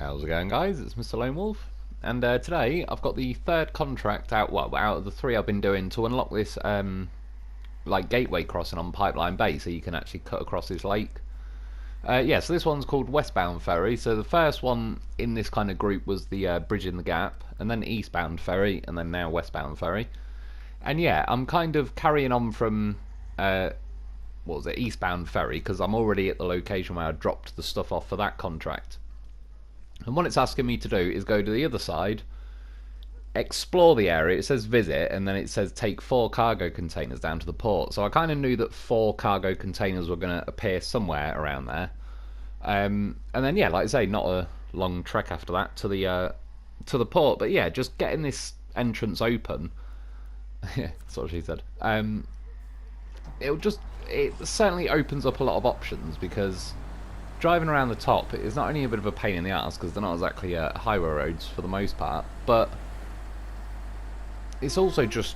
How's it going, guys? It's Mr. Lo4f, and today I've got the third contract out. Well, out of the three I've been doing to unlock this like gateway crossing on Pipeline Bay, so you can actually cut across this lake. Yeah, so this one's called Westbound Ferry. So the first one in this kind of group was the Bridging the Gap, and then Eastbound Ferry, and then now Westbound Ferry. And yeah, I'm kind of carrying on from what was it, Eastbound Ferry, because I'm already at the location where I dropped the stuff off for that contract. And what it's asking me to do is go to the other side, explore the area. It says visit, and then it says take 4 cargo containers down to the port. So I kind of knew that 4 cargo containers were going to appear somewhere around there. And then yeah, like I say, not a long trek after that to the port. But yeah, just getting this entrance open. That's what she said. It certainly opens up a lot of options, because driving around the top is not only a bit of a pain in the ass because they're not exactly highway roads for the most part, but it's also just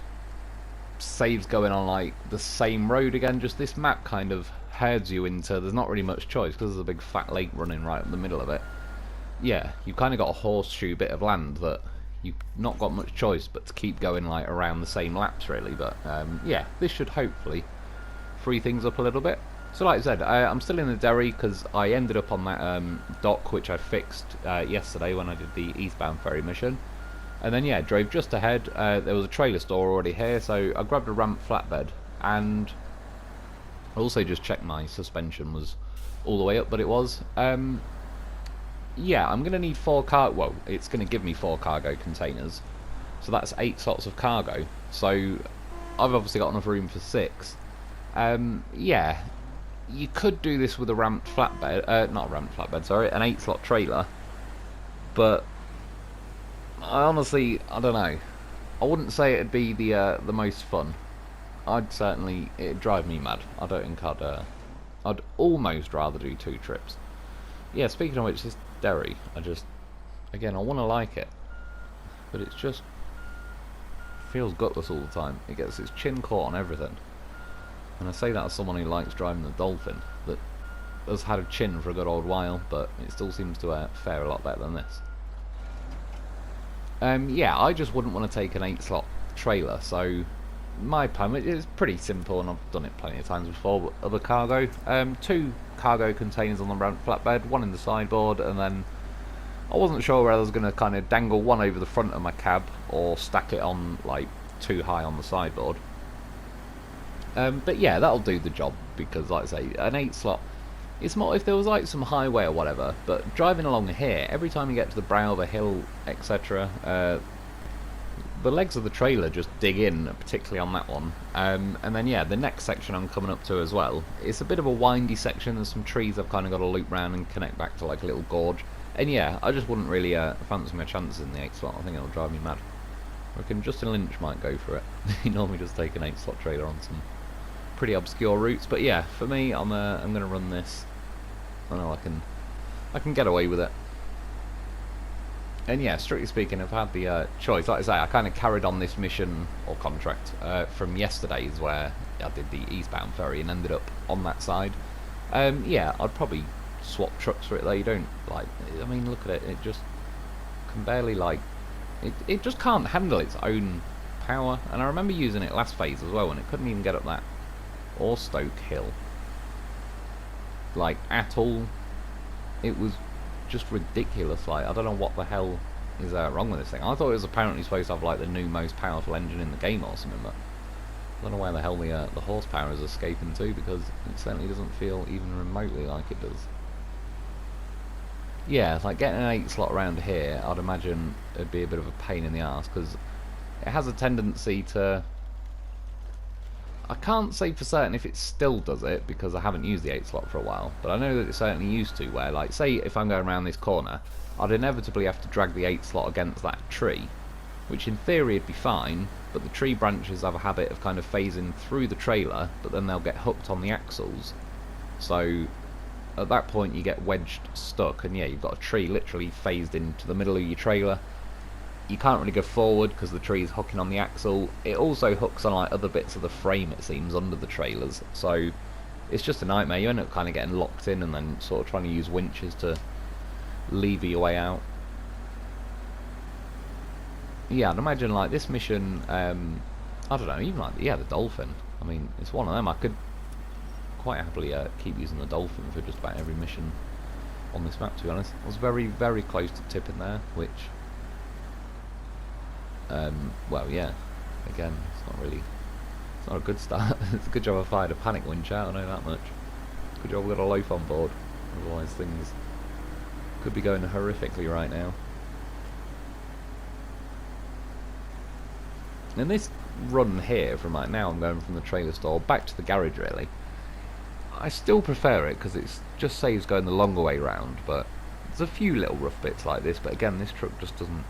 saves going on like the same road again. Just this map kind of herds you into, there's not really much choice because there's a big fat lake running right in the middle of it. Yeah, you've kind of got a horseshoe bit of land that you've not got much choice but to keep going like around the same laps really. But yeah, this should hopefully free things up a little bit. So like I said, I'm still in the Derry because I ended up on that dock which I fixed yesterday when I did the Eastbound Ferry mission. And then yeah, drove just ahead. There was a trailer store already here, so I grabbed a ramp flatbed, and I also just checked my suspension was all the way up, but it was. Yeah, I'm going to need 4 well, it's going to give me 4 cargo containers. So that's 8 slots of cargo. So I've obviously got enough room for 6. Yeah. You could do this with a ramped flatbed, not a ramped flatbed, sorry, an 8-slot trailer, but I honestly, I don't know. I wouldn't say it'd be the most fun. It'd drive me mad. I don't think I'd almost rather do 2 trips. Yeah, speaking of which, this Derry, again, I want to like it, but it's just feels gutless all the time. It gets its chin caught on everything. And I say that as someone who likes driving the Dolphin, that has had a chin for a good old while, but it still seems to fare a lot better than this. Yeah, I just wouldn't want to take an 8-slot trailer, so my plan is pretty simple, and I've done it plenty of times before, but other cargo. 2 cargo containers on the ramp flatbed, 1 in the sideboard, and then I wasn't sure whether I was going to kind of dangle 1 over the front of my cab, or stack it on, like, too high on the sideboard. But yeah, that'll do the job, because like I say, an 8-slot, it's more if there was like some highway or whatever, but driving along here, every time you get to the brow of a hill, etc., the legs of the trailer just dig in, particularly on that one. And then yeah, the next section I'm coming up to as well, it's a bit of a windy section. There's some trees I've kind of got to loop round and connect back to like a little gorge. And yeah, I just wouldn't really fancy my chances in the 8-slot. I think it'll drive me mad. I reckon Justin Lynch might go for it. He normally just take an 8-slot trailer on some pretty obscure routes, but yeah, for me, I'm gonna run this. I know I can get away with it. And yeah, strictly speaking, I've had the choice. Like I say, I kind of carried on this mission or contract from yesterday's, where I did the Eastbound Ferry and ended up on that side. Yeah, I'd probably swap trucks for it though. You don't like. I mean, look at it. It just can barely like. It just can't handle its own power. And I remember using it last phase as well, and it couldn't even get up that or Stoke Hill, like, at all. It was just ridiculous. Like, I don't know what the hell is wrong with this thing. I thought it was apparently supposed to have like the new most powerful engine in the game or something, but I don't know where the hell the horsepower is escaping to, because it certainly doesn't feel even remotely like it does. Yeah, like getting an 8-slot around here, I'd imagine it'd be a bit of a pain in the arse, because it has a tendency to, I can't say for certain if it still does it, because I haven't used the 8-slot for a while, but I know that it certainly used to, where, like, say if I'm going around this corner, I'd inevitably have to drag the 8-slot against that tree, which in theory would be fine, but the tree branches have a habit of kind of phasing through the trailer, but then they'll get hooked on the axles, so at that point you get wedged stuck, and yeah, you've got a tree literally phased into the middle of your trailer. You can't really go forward because the tree is hooking on the axle. It also hooks on like other bits of the frame, it seems, under the trailers. So it's just a nightmare. You end up kind of getting locked in and then sort of trying to use winches to lever your way out. Yeah, I'd imagine like this mission, I don't know, even like, yeah, the Dolphin. I mean, it's one of them. I could quite happily keep using the Dolphin for just about every mission on this map, to be honest. I was very, very close to tipping there, which, well, yeah, again, it's not a good start. It's a good job I fired a panic winch out, I know that much. Good job we got a Lo4f on board, otherwise things could be going horrifically right now. And this run here, from like now I'm going from the trailer store back to the garage really, I still prefer it because it just saves going the longer way round, but there's a few little rough bits like this, but again this truck just doesn't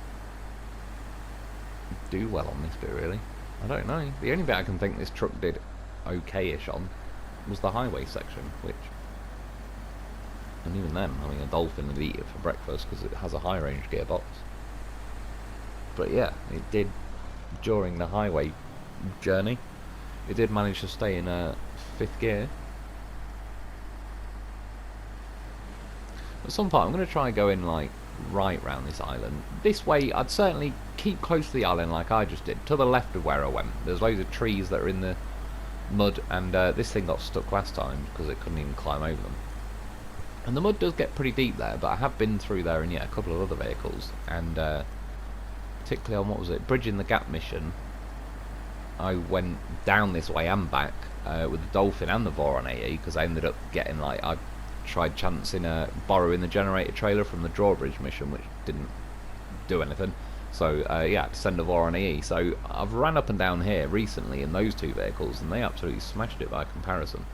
do well on this bit really. I don't know, the only bit I can think this truck did okay-ish on was the highway section, which, and even then, I mean a Dolphin would eat it for breakfast because it has a high range gearbox. But yeah, it did, during the highway journey, it did manage to stay in 5th gear. At some point I'm going to try going like right round this island. This way I'd certainly keep close to the island like I just did, to the left of where I went. There's loads of trees that are in the mud, and this thing got stuck last time because it couldn't even climb over them. And the mud does get pretty deep there, but I have been through there in, yeah, a couple of other vehicles, and particularly on, what was it, Bridging the Gap mission, I went down this way and back with the Dolphin and the Voron AE, because I ended up getting, like, I tried chancing borrowing the generator trailer from the Drawbridge mission, which didn't do anything. So yeah, I had to send a Voron AE. So I've ran up and down here recently in those two vehicles, and they absolutely smashed it by comparison.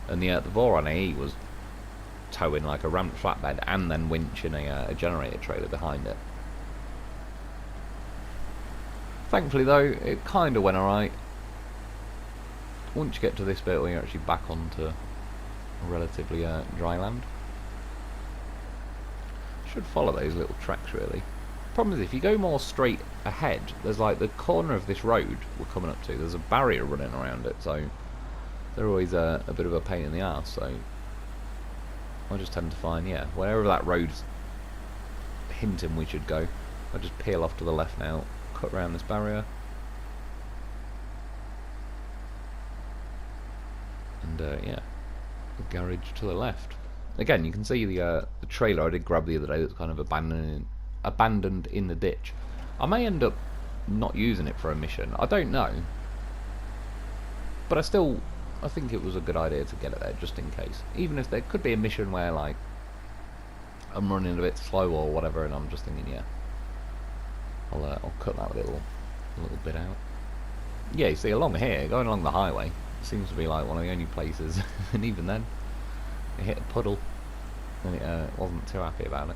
And the Voron AE was towing like a ramped flatbed and then winching a generator trailer behind it. Thankfully though, it kind of went alright. Once you get to this bit where you're actually back onto relatively dry land, should follow those little tracks really. Problem is, if you go more straight ahead, there's like the corner of this road we're coming up to, there's a barrier running around it, so they're always a bit of a pain in the arse. So I just tend to find, yeah, wherever that road's hinting we should go, I just peel off to the left now, cut around this barrier, and yeah, the garage to the left. Again, you can see the trailer I did grab the other day that's kind of abandoned in the ditch. I may end up not using it for a mission, I don't know, but I think it was a good idea to get it there just in case. Even if there could be a mission where like I'm running a bit slow or whatever, and I'm just thinking, yeah, I'll cut that little bit out. Yeah, you see along here, going along the highway, seems to be like one of the only places, and even then, it hit a puddle, and it wasn't too happy about it.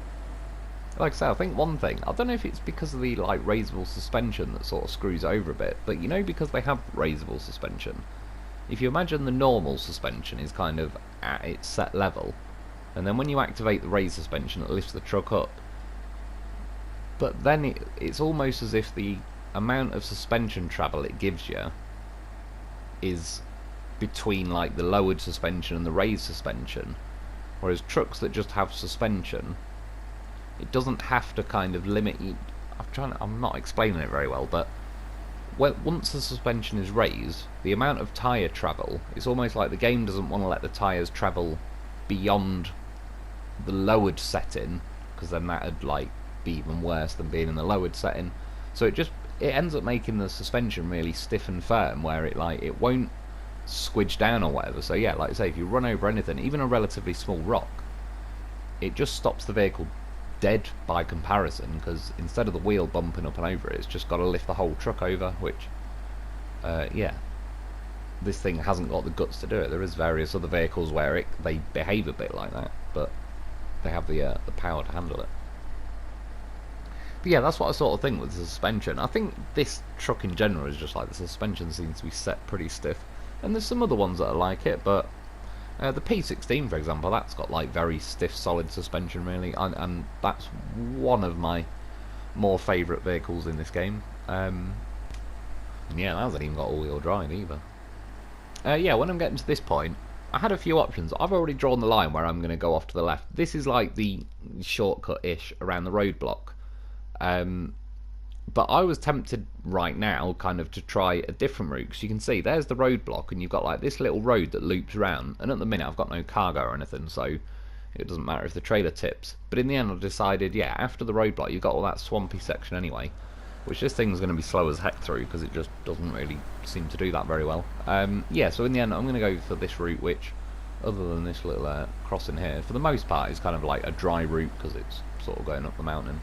Like I say, I think one thing, I don't know if it's because of the like raisable suspension that sort of screws over a bit, but you know, because they have raisable suspension, if you imagine the normal suspension is kind of at its set level, and then when you activate the raised suspension it lifts the truck up, but then it's almost as if the amount of suspension travel it gives you is between like the lowered suspension and the raised suspension, whereas trucks that just have suspension, it doesn't have to kind of limit you. I'm not explaining it very well, but once the suspension is raised, the amount of tyre travel, it's almost like the game doesn't want to let the tyres travel beyond the lowered setting, because then that would like be even worse than being in the lowered setting. So it ends up making the suspension really stiff and firm, where it won't squidge down or whatever. So yeah, like I say, if you run over anything, even a relatively small rock, it just stops the vehicle dead by comparison, because instead of the wheel bumping up and over it, it's just got to lift the whole truck over, which yeah, this thing hasn't got the guts to do it. There is various other vehicles where they behave a bit like that, but they have the power to handle it. But yeah, that's what I sort of think with the suspension. I think this truck in general is just like, the suspension seems to be set pretty stiff, and there's some other ones that are like it, but the P16, for example, that's got like very stiff, solid suspension, really, and that's one of my more favourite vehicles in this game. Yeah, that hasn't even got all-wheel drive either. Yeah, when I'm getting to this point, I had a few options. I've already drawn the line where I'm going to go off to the left. This is like the shortcut-ish around the roadblock. Um, but I was tempted right now kind of to try a different route, because you can see there's the roadblock and you've got like this little road that loops around, and at the minute I've got no cargo or anything, so it doesn't matter if the trailer tips. But in the end I decided, yeah, after the roadblock you've got all that swampy section anyway, which this thing's going to be slow as heck through because it just doesn't really seem to do that very well. Yeah, so in the end I'm going to go for this route, which, other than this little crossing here, for the most part is kind of like a dry route because it's sort of going up the mountain.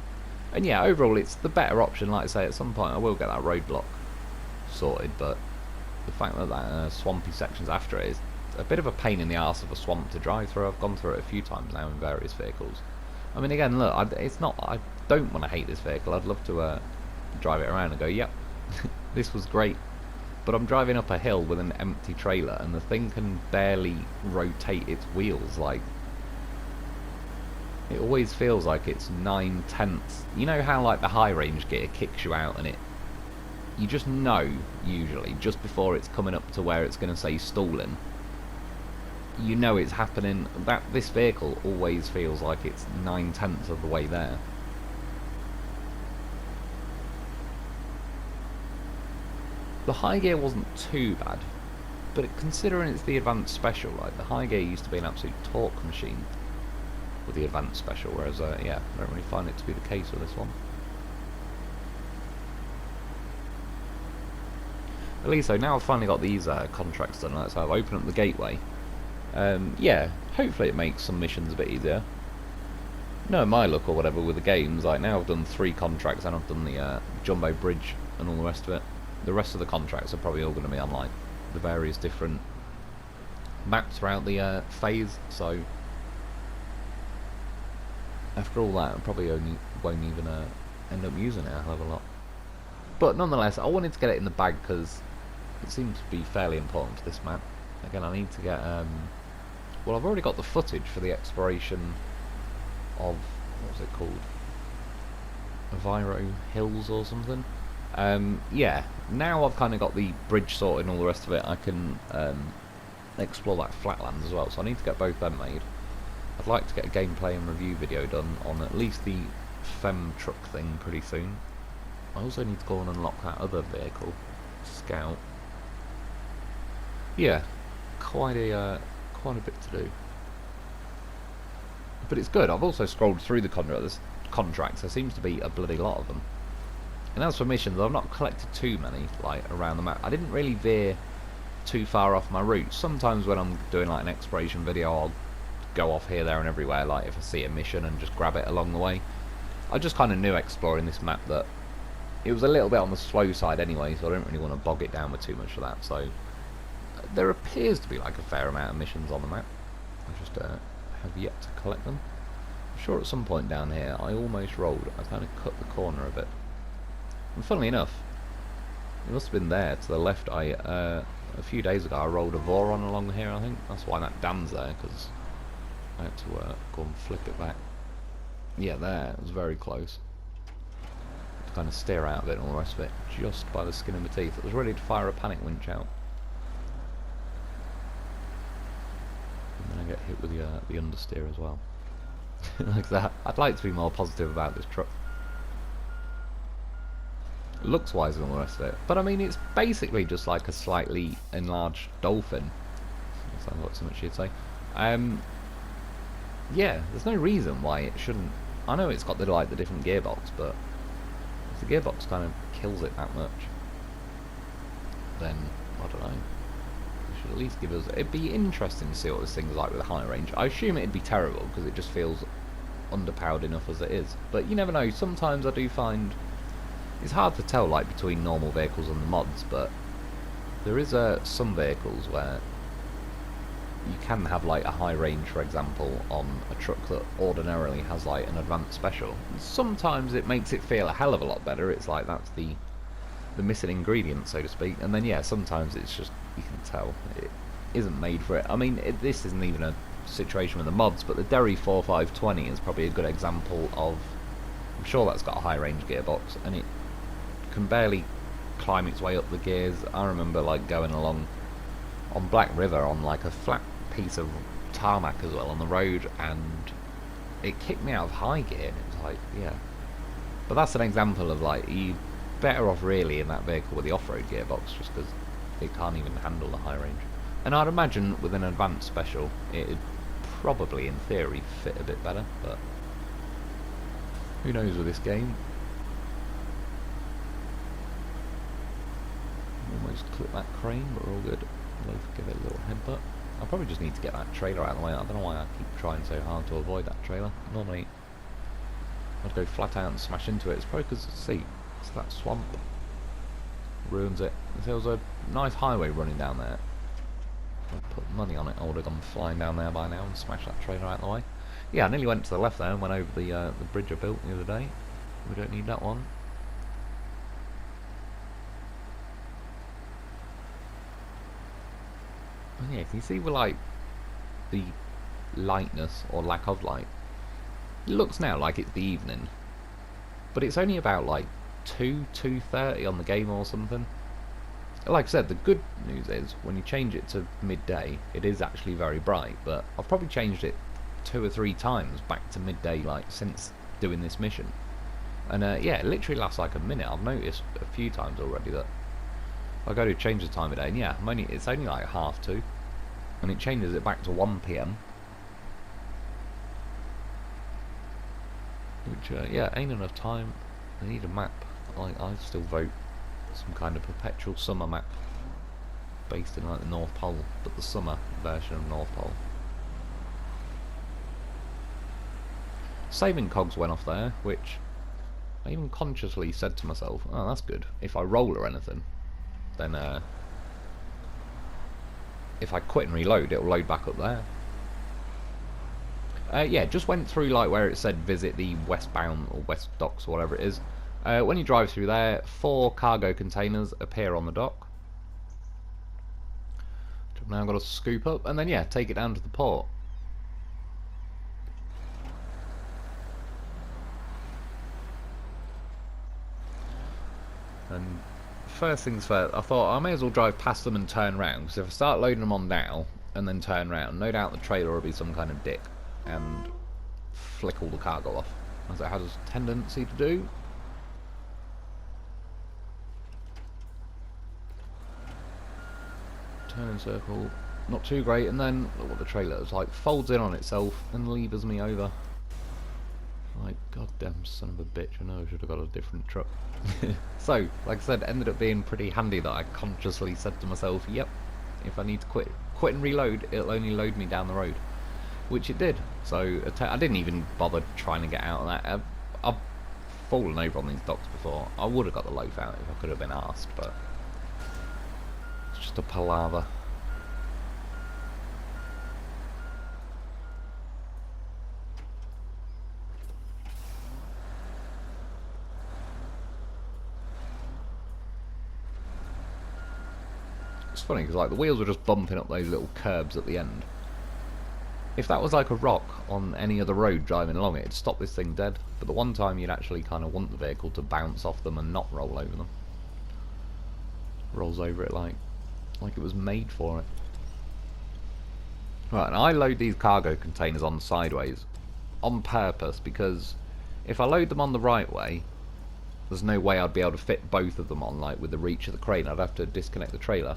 And yeah, overall it's the better option. Like I say, at some point I will get that roadblock sorted, but the fact that that swampy section's after it is a bit of a pain in the arse of a swamp to drive through. I've gone through it a few times now in various vehicles. I mean, again, look, I don't want to hate this vehicle. I'd love to drive it around and go, yep, this was great. But I'm driving up a hill with an empty trailer and the thing can barely rotate its wheels. Like, it always feels like it's 9/10. You know how like the high range gear kicks you out and you just know, usually, just before it's coming up to where it's going to say stalling, you know it's happening. This vehicle always feels like it's 9/10 of the way there. The high gear wasn't too bad, but considering it's the advanced special, like the high gear used to be an absolute torque machine with the advanced special, whereas yeah, I don't really find it to be the case with this one. At least so now I've finally got these contracts done, so I've opened up the gateway. Yeah, hopefully it makes some missions a bit easier. No, my luck or whatever with the games, like now I've done 3 contracts and I've done the Jumbo Bridge and all the rest of it. The rest of the contracts are probably all going to be on like the various different maps throughout the phase, so after all that I probably won't even end up using it a hell of a lot. But nonetheless, I wanted to get it in the bag because it seems to be fairly important to this map. Again, I need to get well, I've already got the footage for the exploration of, what was it called, Aviro Hills or something. Yeah, now I've kind of got the bridge sorted and all the rest of it, I can explore that flatlands as well, so I need to get both them made. I'd like to get a gameplay and review video done on at least the Fem truck thing pretty soon. I also need to go and unlock that other vehicle, Scout. Yeah, quite a bit to do. But it's good. I've also scrolled through the contracts. There seems to be a bloody lot of them. And as for missions, I've not collected too many like around the map. I didn't really veer too far off my route. Sometimes when I'm doing like an exploration video, I'll go off here, there and everywhere, like if I see a mission and just grab it along the way. I just kind of knew exploring this map that it was a little bit on the slow side anyway, so I don't really want to bog it down with too much of that. So there appears to be like a fair amount of missions on the map. I just have yet to collect them. I'm sure at some point down here I almost rolled. I kind of cut the corner of it. And funnily enough, it must have been there to the left. A few days ago I rolled a Voron along here, I think. That's why that dam's there, because I had to go and flip it back. Yeah, there, it was very close. To kind of steer out of it and all the rest of it, just by the skin of my teeth. It was ready to fire a panic winch out. And then I get hit with the understeer as well. Like that. I'd like to be more positive about this truck. Looks wise and all the rest of it, but I mean it's basically just like a slightly enlarged Dolphin. That sounds like something she'd say. Yeah, there's no reason why it shouldn't. I know it's got the different gearbox, but if the gearbox kind of kills it that much, then I don't know. They should at least give us. It'd be interesting to see what this thing's like with a high range. I assume it'd be terrible because it just feels underpowered enough as it is. But you never know. Sometimes I do find. It's hard to tell like between normal vehicles and the mods, but there is some vehicles where you can have like a high range, for example, on a truck that ordinarily has like an advanced special. And sometimes it makes it feel a hell of a lot better. It's like that's the missing ingredient, so to speak. And then yeah, sometimes it's just, you can tell it isn't made for it. I mean, this isn't even a situation with the mods, but the Derry 4520 is probably a good example of. I'm sure that's got a high range gearbox, and it can barely climb its way up the gears. I remember like going along on Black River on like a flat piece of tarmac as well on the road, and it kicked me out of high gear, and it was like, yeah. But that's an example of like, you better off really in that vehicle with the off-road gearbox, just because it can't even handle the high range. And I'd imagine with an advanced special, it'd probably in theory fit a bit better, but who knows with this game. Almost clipped that crane, but we're all good. Lo4f give it a little headbutt. I probably just need to get that trailer out of the way. I don't know why I keep trying so hard to avoid that trailer. Normally I'd go flat out and smash into it. It's probably because, see, it's that swamp. Ruins it. If there was a nice highway running down there, if I put money on it, I would have gone flying down there by now and smashed that trailer out of the way. Yeah, I nearly went to the left there and went over the bridge I built the other day. We don't need that one. And yeah, can you see with like the lightness or lack of light? It looks now like it's the evening, but it's only about like 2:30 on the game or something. Like I said, the good news is when you change it to midday, it is actually very bright. But I've probably changed it 2 or 3 times back to midday, like since doing this mission. And yeah, it literally lasts like a minute. I've noticed a few times already that I go to change the time of day, and yeah, it's only like 2:30, and it changes it back to 1 PM. Which yeah, ain't enough time. They need a map. I still vote some kind of perpetual summer map based in like the North Pole, but the summer version of North Pole. Saving cogs went off there, which I even consciously said to myself, oh, that's good. If I roll or anything, then if I quit and reload, it'll load back up there. Yeah, just went through like where it said visit the Westbound or West Docks or whatever it is. When you drive through there, 4 cargo containers appear on the dock. Which I've now got to scoop up, and then yeah, take it down to the port. And first things first, I thought I may as well drive past them and turn round, because if I start loading them on now and then turn round, no doubt the trailer will be some kind of dick and flick all the cargo off, as it has a tendency to do. Turn in circle, not too great, and then look what the trailer is like, folds in on itself and levers me over. Like, goddamn son of a bitch, I know I should have got a different truck. So, like I said, it ended up being pretty handy that I consciously said to myself, yep, if I need to quit and reload, it'll only load me down the road. Which it did. So, I didn't even bother trying to get out of that. I've fallen over on these docks before. I would have got the Lo4f out if I could have been asked, but it's just a palaver. It's funny because like the wheels were just bumping up those little curbs at the end. If that was like a rock on any other road driving along it, it'd stop this thing dead. But the one time you'd actually kind of want the vehicle to bounce off them and not roll over them. Rolls over it like it was made for it. Right, and I load these cargo containers on sideways on purpose, because if I load them on the right way, there's no way I'd be able to fit both of them on, like with the reach of the crane. I'd have to disconnect the trailer.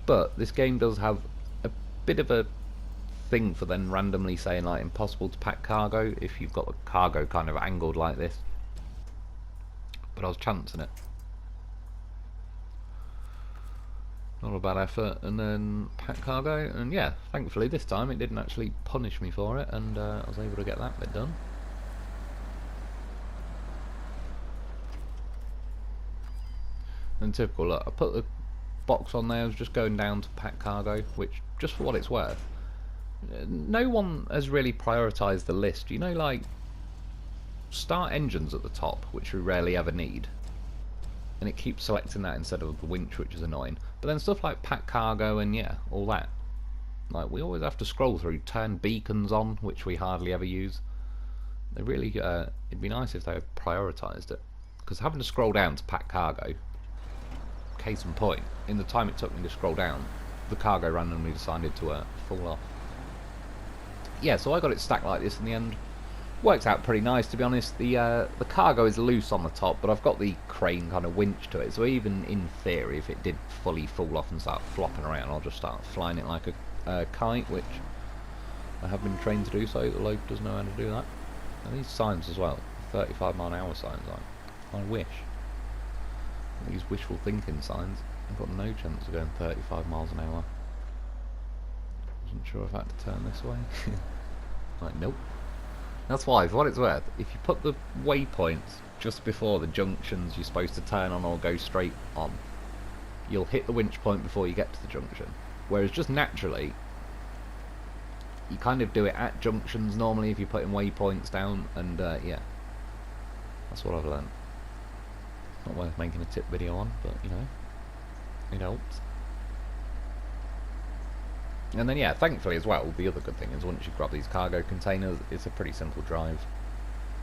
But this game does have a bit of a thing for then randomly saying like impossible to pack cargo if you've got the cargo kind of angled like this. But I was chancing it. Not a bad effort, and then pack cargo, and yeah, thankfully this time it didn't actually punish me for it, and I was able to get that bit done. And typical, look, I put the box on there, I was just going down to pack cargo, which, just for what it's worth, no one has really prioritised the list. You know, like, start engines at the top, which we rarely ever need, and it keeps selecting that instead of the winch, which is annoying. But then stuff like pack cargo and yeah, all that, like we always have to scroll through, turn beacons on, which we hardly ever use. They really, it'd be nice if they had prioritised it, because having to scroll down to pack cargo, case in point, in the time it took me to scroll down, the cargo randomly decided to fall off. yeah, so I got it stacked like this in the end. Works out pretty nice, to be honest. The cargo is loose on the top, but I've got the crane kind of winch to it, so even in theory, if it did fully fall off and start flopping around, I'll just start flying it like a kite, which I have been trained to do, so the Lo4f does know how to do that. And these signs as well, 35-mile-an-hour signs, I wish. These wishful thinking signs, I've got no chance of going 35 miles an hour. Wasn't sure if I had to turn this way. Like, nope. That's why, for what it's worth, if you put the waypoints just before the junctions you're supposed to turn on or go straight on, you'll hit the winch point before you get to the junction. Whereas just naturally, you kind of do it at junctions normally if you're putting waypoints down, and yeah, that's what I've learned. Not worth making a tip video on, but you know, it helps. And then yeah, thankfully as well, the other good thing is once you grab these cargo containers, it's a pretty simple drive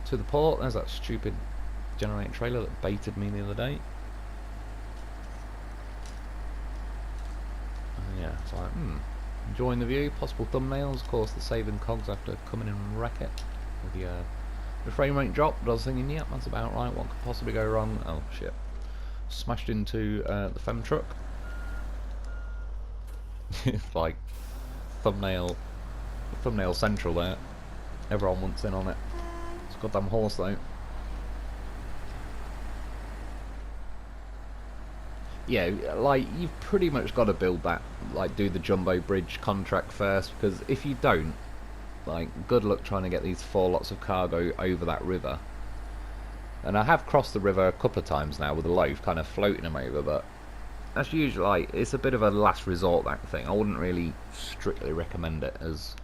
to the port. There's that stupid generator trailer that baited me the other day. And yeah, it's like, enjoying the view, possible thumbnails, of course the saving cogs after coming in and wreck it. With the frame rate dropped, but I was thinking, yeah, that's about right, what could possibly go wrong? Oh shit. Smashed into the fem truck. It's like thumbnail central there. Everyone wants in on it. It's a goddamn horse though. Yeah, like you've pretty much got to build that, like do the jumbo bridge contract first, because if you don't, like good luck trying to get these 4 lots of cargo over that river. And I have crossed the river a couple of times now with the Lo4f, kind of floating them over, but that's usually, like, it's a bit of a last resort, that thing. I wouldn't really strictly recommend it as,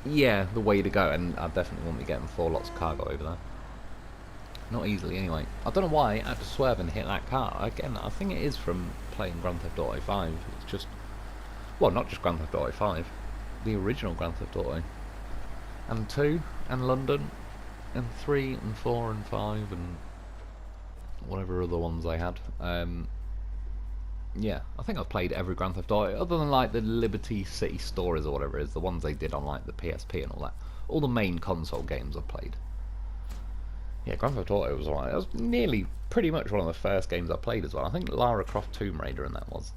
yeah, the way to go, and I definitely won't be getting 4 lots of cargo over there. Not easily, anyway. I don't know why I had to swerve and hit that car. Again, I think it is from playing Grand Theft Auto 5. It's just, well, not just Grand Theft Auto 5, the original Grand Theft Auto. And 2, and London, and 3, and 4, and 5, and whatever other ones I had. Yeah, I think I've played every Grand Theft Auto, other than like the Liberty City Stories or whatever it is, the ones they did on like the PSP and all that. All the main console games I've played. Yeah, Grand Theft Auto was alright. That was nearly, pretty much one of the first games I played as well. I think Lara Croft Tomb Raider and that was.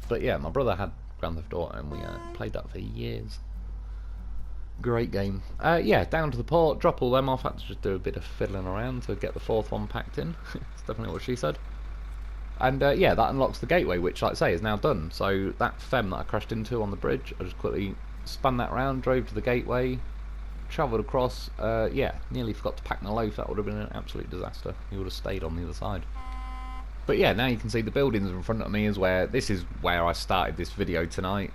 But yeah, my brother had Grand Theft Auto and we played that for years. Great game. Yeah, down to the port, drop all them off. Had to just do a bit of fiddling around to get the 4th one packed in. That's definitely what she said. And yeah, that unlocks the gateway, which, like I say, is now done. So that fem that I crashed into on the bridge, I just quickly spun that round, drove to the gateway, travelled across. Yeah, nearly forgot to pack my Lo4f. That would have been an absolute disaster. He would have stayed on the other side. But yeah, now you can see the buildings in front of me is where, this is where I started this video tonight.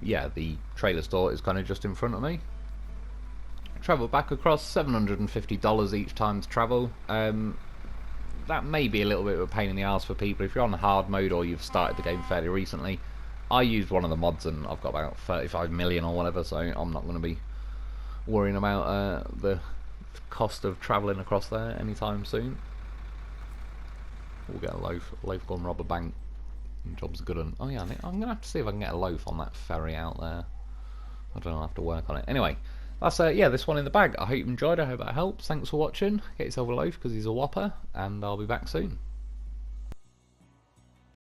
Yeah, the trailer store is kind of just in front of me. Travel back across, $750 each time to travel. That may be a little bit of a pain in the arse for people if you're on hard mode or you've started the game fairly recently. I used one of the mods and I've got about 35 million or whatever, so I'm not going to be worrying about the cost of travelling across there anytime soon. We'll get a Lo4f go and rob a bank. Job's a good one. Oh yeah, I'm going to have to see if I can get a Lo4f on that ferry out there. I don't know, I'll have to work on it. Anyway, that's yeah, this one in the bag. I hope you enjoyed. I hope that helps. Thanks for watching. Get yourself a Lo4f because he's a whopper, and I'll be back soon.